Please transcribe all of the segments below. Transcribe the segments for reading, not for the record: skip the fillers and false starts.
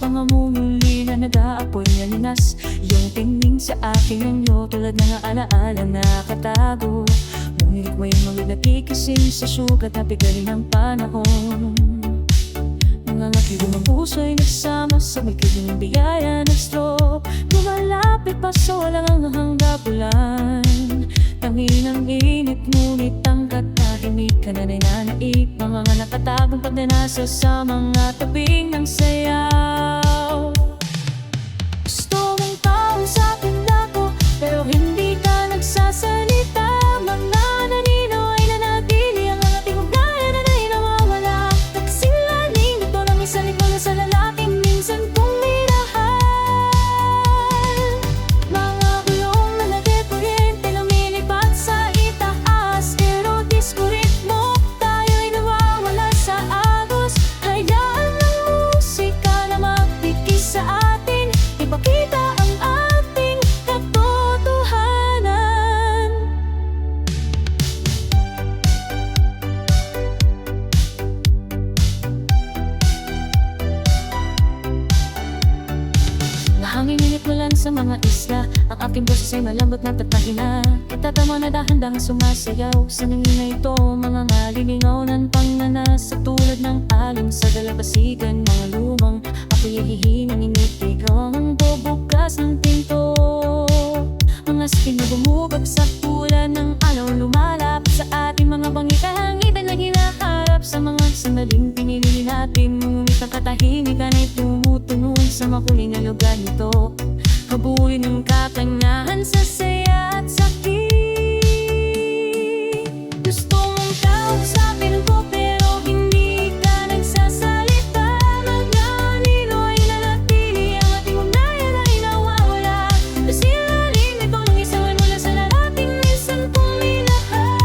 mga mumuli na nag-aapoy na linas. Yung tingin sa aking anyo tulad ng alaala na nakatago. Ngunit may mga nagkikising sa sugat na pigarin ng panahon. Mga nakilong ang puso'y nagsama sa may kiling biyaya ng stroke. Lumalapit pa sa walang hanggapulan. Tangin ang init, ngunit ang katahimik ka na nananaig. Mga nakatagong pagnanasa sa mga tabing ng sayaw. Gusto mong taong sa akin ako, pero hindi ka nagsasalita. Mga nanino ay nanatili, ang ating ugnayan na nawawala. Nagsilalim ito ng isa liko na sa lalaking minsan kong minahal. Mga gulong na nagkuryente lumilipat sa itaas. Erotismo ritmo, tayo'y nawawala sa agos. Hayaan ng musika na magbigay sa atin, ipakita ang ating katotohanan. Nahanginginit mulan sa mga isla, ang aking boses ay malambot na tatahina. Itatama na dahan-dahang sumasayaw sa nangin na ito. Mga ngalilingaw ng pangnanasa tulad ng alon sa dalampasigan. Mga lumang ako'y hihingang initig ang bubukas ng pinto. Mga spin na bumugab sa kulan ng alaw, lumalapit sa ating mga bangitahang-itan na hinaharap sa mga sandaling pinili natin. Ngunit ang katahimikan ay tumutunog sa makuling na lugar nito. Habulin ng katangahan sa saya at sakit. Gusto mong tawag sa akin ko, pero hindi ka nagsasalita. Mga anino ay nanatili, ang ating ugnayan ay nawawala. Nasilalim ito ng isang mula sa lalaking minsan kong minahal.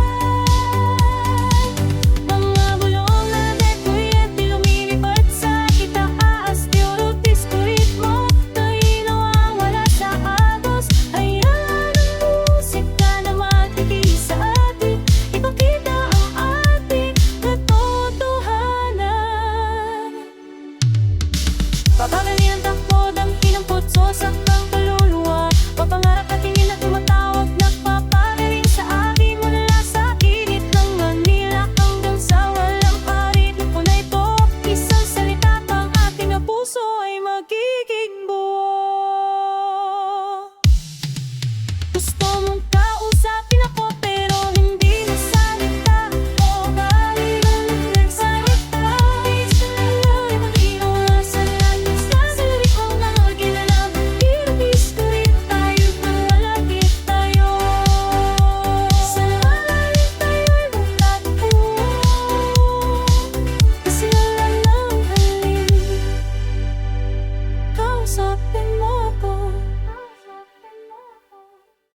Mga bulong na nagkuryente lumilipat sa itaas. Erotismo ritmo, tayo'y nawawala sa agos. Hayaan ang musika na magbigay sa atin, ipakita ang ating katotohanan. Papagalin ang takbo, damhin ang putso sa